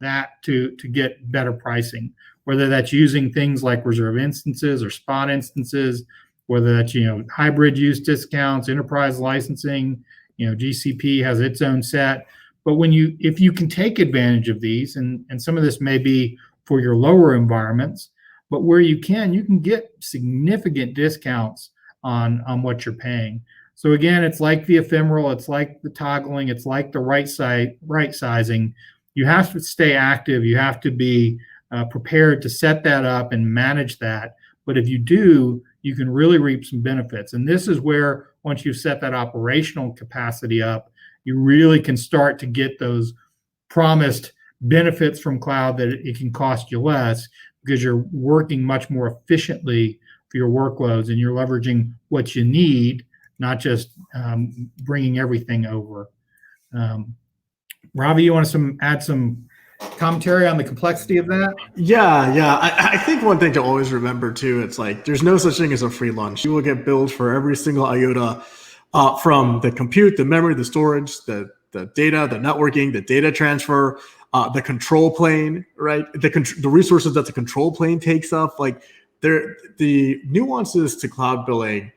that to get better pricing, whether that's using things like reserve instances or spot instances, whether that's, hybrid use discounts, enterprise licensing, GCP has its own set. But if you can take advantage of these, and some of this may be for your lower environments, but where you can get significant discounts on what you're paying. So again, it's like the ephemeral, it's like the toggling, it's like the right sizing. You have to stay active. You have to be prepared to set that up and manage that. But if you do, you can really reap some benefits. And this is where, once you've set that operational capacity up, you really can start to get those promised benefits from cloud, that it can cost you less because you're working much more efficiently for your workloads and you're leveraging what you need, not just bringing everything over. Ravi, you want to add some commentary on the complexity of that? Yeah. I think one thing to always remember too, it's like there's no such thing as a free lunch. You will get billed for every single iota, from the compute, the memory, the storage, the data, the networking, the data transfer, the control plane, right? The resources that the control plane takes up. Like the nuances to cloud billing,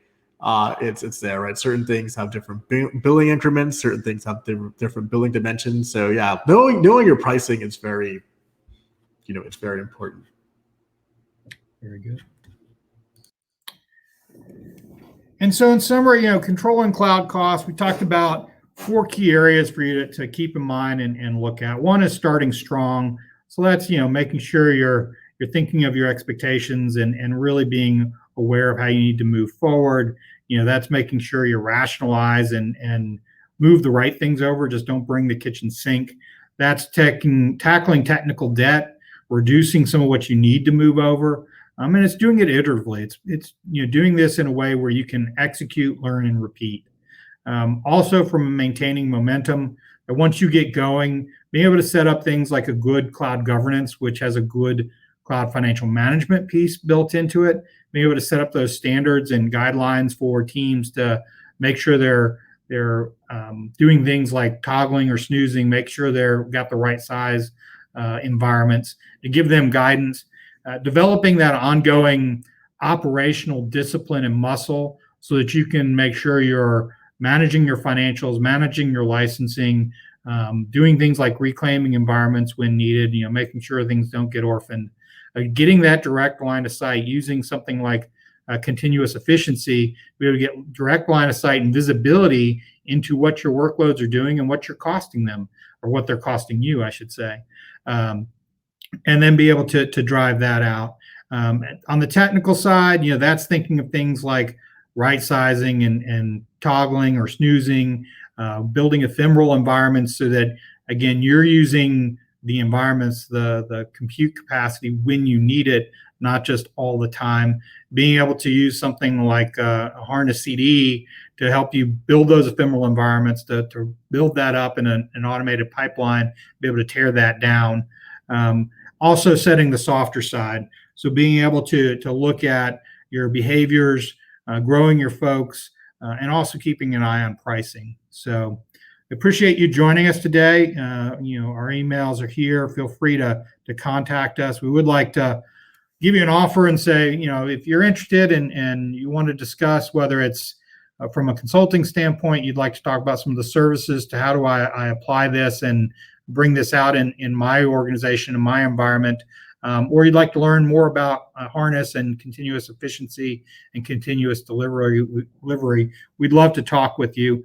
it's there, right? Certain things have different billing increments. Certain things have different billing dimensions. So yeah, knowing your pricing is very, it's very important. Very good. And so in summary, controlling cloud costs, we talked about 4 key areas for you to keep in mind and look at. One is starting strong. So that's, making sure you're thinking of your expectations and really being aware of how you need to move forward. That's making sure you rationalize and move the right things over. Just don't bring the kitchen sink. That's tackling technical debt, reducing some of what you need to move over. And it's doing it iteratively. It's doing this in a way where you can execute, learn, and repeat. Also, from maintaining momentum, that once you get going, being able to set up things like a good cloud governance, which has a good cloud financial management piece built into it, being able to set up those standards and guidelines for teams to make sure they're doing things like toggling or snoozing, make sure they've got the right size environments, to give them guidance. Developing that ongoing operational discipline and muscle so that you can make sure you're managing your financials, managing your licensing, doing things like reclaiming environments when needed, making sure things don't get orphaned, getting that direct line of sight, using something like continuous efficiency, be able to get direct line of sight and visibility into what your workloads are doing and what you're costing them, or what they're costing you, I should say. And then be able to drive that out. On the technical side, that's thinking of things like right sizing and toggling or snoozing, building ephemeral environments so that, again, you're using the environments, the compute capacity when you need it, not just all the time. Being able to use something like a Harness CD to help you build those ephemeral environments, to build that up in an automated pipeline, be able to tear that down. Also setting the softer side. So being able to look at your behaviors, growing your folks, and also keeping an eye on pricing. So appreciate you joining us today. Our emails are here. Feel free to contact us. We would like to give you an offer and say, if you're interested and you want to discuss whether it's from a consulting standpoint, you'd like to talk about some of the services to how do I apply this and bring this out in my organization, in my environment, or you'd like to learn more about harness and continuous efficiency and continuous delivery, we'd love to talk with you.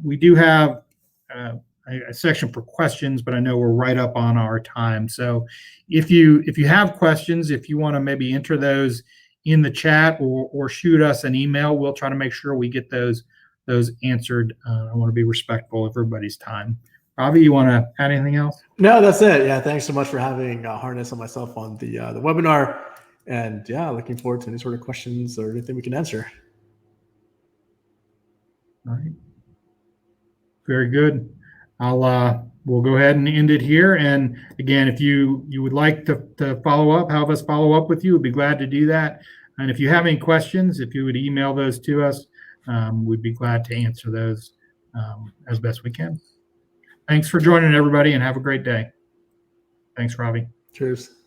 We do have a section for questions, but I know we're right up on our time. So if you have questions, if you want to maybe enter those in the chat or shoot us an email, we'll try to make sure we get those answered. I want to be respectful of everybody's time. Ravi, you want to add anything else? No, that's it. Yeah, thanks so much for having Harness and myself on the webinar. And yeah, looking forward to any sort of questions or anything we can answer. All right. Very good. We'll go ahead and end it here. And again, if you would like to follow up, have us follow up with you, we'd be glad to do that. And if you have any questions, if you would email those to us, we'd be glad to answer those as best we can. Thanks for joining, everybody, and have a great day. Thanks, Ravi. Cheers.